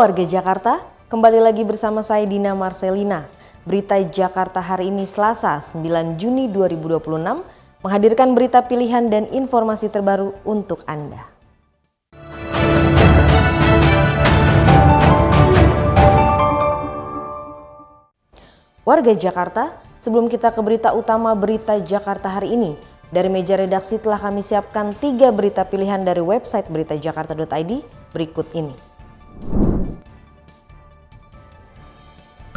warga Jakarta, kembali lagi bersama saya Dina Marcelina. Berita Jakarta hari ini Selasa 9 Juni 2026 menghadirkan berita pilihan dan informasi terbaru untuk Anda. Warga Jakarta, sebelum kita ke berita utama berita Jakarta hari ini, dari meja redaksi telah kami siapkan 3 berita pilihan dari website beritajakarta.id berikut ini.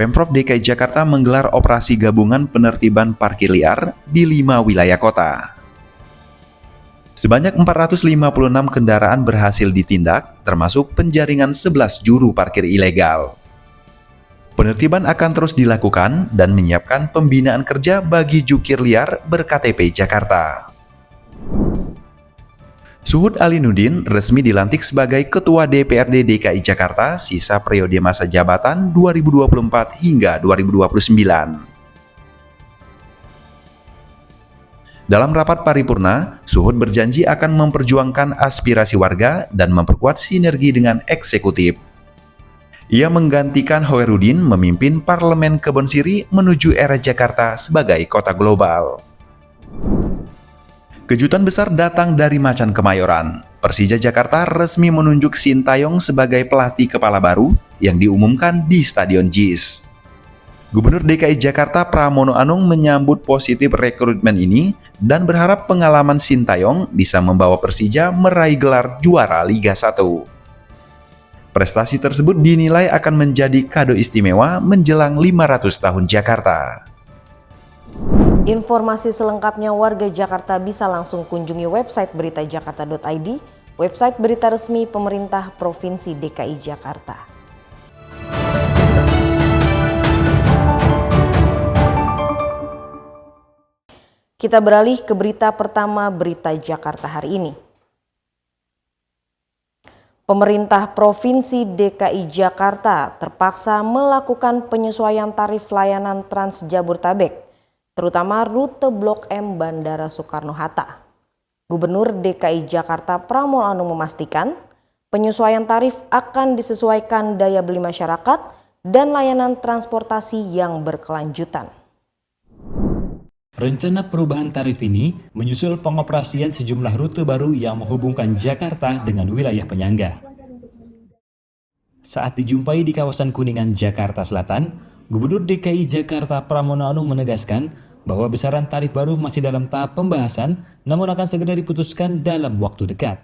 Pemprov DKI Jakarta menggelar operasi gabungan penertiban parkir liar di 5 wilayah kota. Sebanyak 456 kendaraan berhasil ditindak, termasuk penjaringan 11 juru parkir ilegal. Penertiban akan terus dilakukan dan menyiapkan pembinaan kerja bagi jukir liar ber-KTP Jakarta. Suhud Alinuddin resmi dilantik sebagai Ketua DPRD DKI Jakarta sisa periode masa jabatan 2024 hingga 2029. Dalam rapat paripurna, Suhud berjanji akan memperjuangkan aspirasi warga dan memperkuat sinergi dengan eksekutif. Ia menggantikan Hoerudin memimpin Parlemen Kebon Siri menuju era Jakarta sebagai kota global. Kejutan besar datang dari Macan Kemayoran. Persija Jakarta resmi menunjuk Sintayong sebagai pelatih kepala baru yang diumumkan di Stadion JIS. Gubernur DKI Jakarta Pramono Anung menyambut positif rekrutmen ini dan berharap pengalaman Sintayong bisa membawa Persija meraih gelar juara Liga 1. Prestasi tersebut dinilai akan menjadi kado istimewa menjelang 500 tahun Jakarta. Informasi selengkapnya warga Jakarta bisa langsung kunjungi website beritajakarta.id, website berita resmi pemerintah Provinsi DKI Jakarta. Kita beralih ke berita pertama berita Jakarta hari ini. Pemerintah Provinsi DKI Jakarta terpaksa melakukan penyesuaian tarif layanan Trans Jabodetabek, terutama rute Blok M Bandara Soekarno-Hatta. Gubernur DKI Jakarta Pramono Anung memastikan penyesuaian tarif akan disesuaikan daya beli masyarakat dan layanan transportasi yang berkelanjutan. Rencana perubahan tarif ini menyusul pengoperasian sejumlah rute baru yang menghubungkan Jakarta dengan wilayah penyangga. Saat dijumpai di kawasan Kuningan, Jakarta Selatan, Gubernur DKI Jakarta Pramono Anung menegaskan bahwa besaran tarif baru masih dalam tahap pembahasan, namun akan segera diputuskan dalam waktu dekat.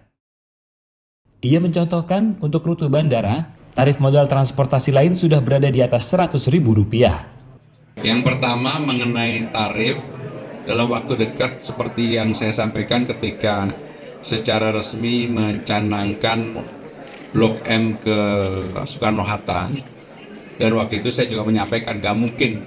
Ia mencontohkan untuk rute bandara, tarif modal transportasi lain sudah berada di atas Rp100.000. Yang pertama mengenai tarif, dalam waktu dekat seperti yang saya sampaikan ketika secara resmi mencanangkan Blok M ke Soekarno-Hatta, dan waktu itu saya juga menyampaikan gak mungkin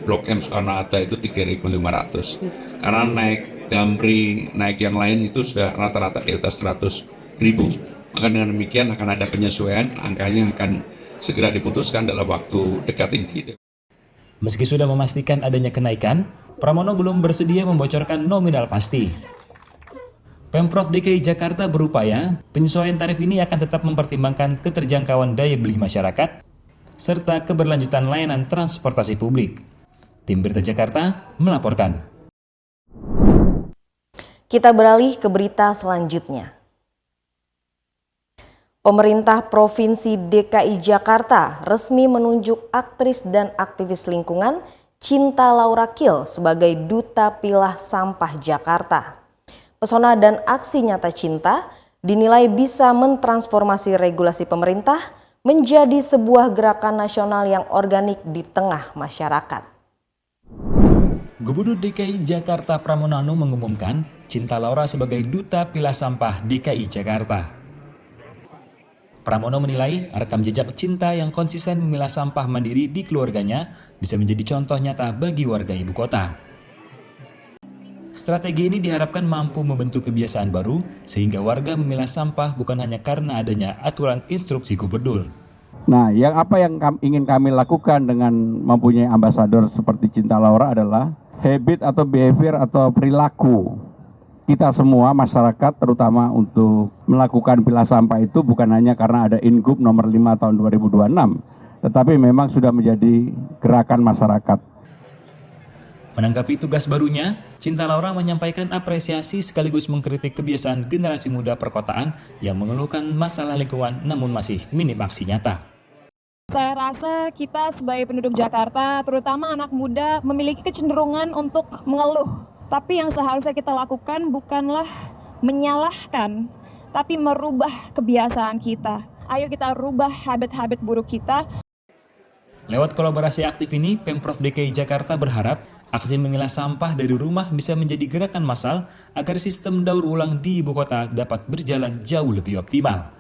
Blok M Soekarno-Hatta itu 3.500 karena naik Damri, naik yang lain itu sudah rata-rata di atas 100.000. Maka dengan demikian akan ada penyesuaian, angkanya akan segera diputuskan dalam waktu dekat ini. Meski sudah memastikan adanya kenaikan, Pramono belum bersedia membocorkan nominal pasti. Pemprov DKI Jakarta berupaya penyesuaian tarif ini akan tetap mempertimbangkan keterjangkauan daya beli masyarakat serta keberlanjutan layanan transportasi publik. Tim Berita Jakarta melaporkan. Kita beralih ke berita selanjutnya. Pemerintah Provinsi DKI Jakarta resmi menunjuk aktris dan aktivis lingkungan Cinta Laura Kiel sebagai Duta Pilah Sampah Jakarta. Pesona dan aksi nyata Cinta dinilai bisa mentransformasi regulasi pemerintah menjadi sebuah gerakan nasional yang organik di tengah masyarakat. Gubernur DKI Jakarta Pramono Anung mengumumkan Cinta Laura sebagai Duta Pilah Sampah DKI Jakarta. Pramono menilai rekam jejak Cinta yang konsisten memilah sampah mandiri di keluarganya bisa menjadi contoh nyata bagi warga ibu kota. Strategi ini diharapkan mampu membentuk kebiasaan baru sehingga warga memilah sampah bukan hanya karena adanya aturan instruksi gubernur. Nah, apa yang ingin kami lakukan dengan mempunyai ambasador seperti Cinta Laura adalah habit atau behavior atau perilaku kita semua masyarakat terutama untuk melakukan pilah sampah itu bukan hanya karena ada Ingup nomor 5 tahun 2026, tetapi memang sudah menjadi gerakan masyarakat. Menanggapi tugas barunya, Cinta Laura menyampaikan apresiasi sekaligus mengkritik kebiasaan generasi muda perkotaan yang mengeluhkan masalah lingkungan namun masih minim aksi nyata. Saya rasa kita sebagai penduduk Jakarta, terutama anak muda, memiliki kecenderungan untuk mengeluh. Tapi yang seharusnya kita lakukan bukanlah menyalahkan, tapi merubah kebiasaan kita. Ayo kita rubah habit-habit buruk kita. Lewat kolaborasi aktif ini, Pemprov DKI Jakarta berharap aksi memilah sampah dari rumah bisa menjadi gerakan massal agar sistem daur ulang di ibu kota dapat berjalan jauh lebih optimal.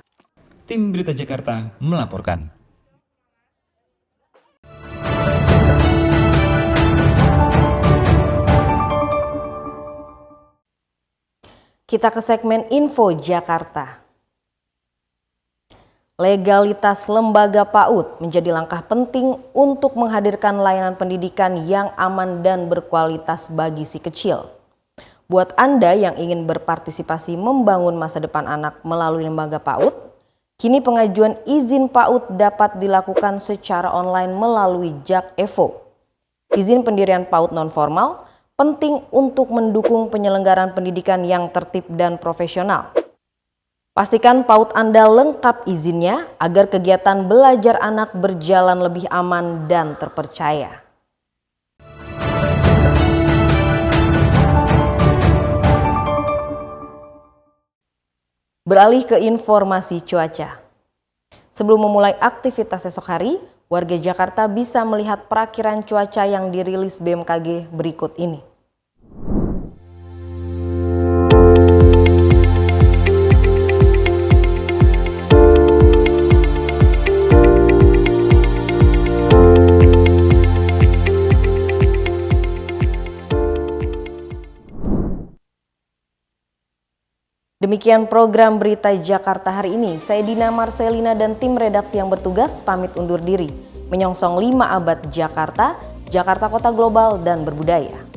Tim Berita Jakarta melaporkan. Kita ke segmen Info Jakarta. Legalitas lembaga PAUD menjadi langkah penting untuk menghadirkan layanan pendidikan yang aman dan berkualitas bagi si kecil. Buat Anda yang ingin berpartisipasi membangun masa depan anak melalui lembaga PAUD, kini pengajuan izin PAUD dapat dilakukan secara online melalui JAK Evo. Izin pendirian PAUD non-formal penting untuk mendukung penyelenggaraan pendidikan yang tertib dan profesional. Pastikan PAUD Anda lengkap izinnya agar kegiatan belajar anak berjalan lebih aman dan terpercaya. Beralih ke informasi cuaca. Sebelum memulai aktivitas esok hari, warga Jakarta bisa melihat perakiran cuaca yang dirilis BMKG berikut ini. Demikian program Berita Jakarta hari ini. Saya Dina Marcelina dan tim redaksi yang bertugas pamit undur diri. Menyongsong 5 abad Jakarta, Jakarta Kota Global dan Berbudaya.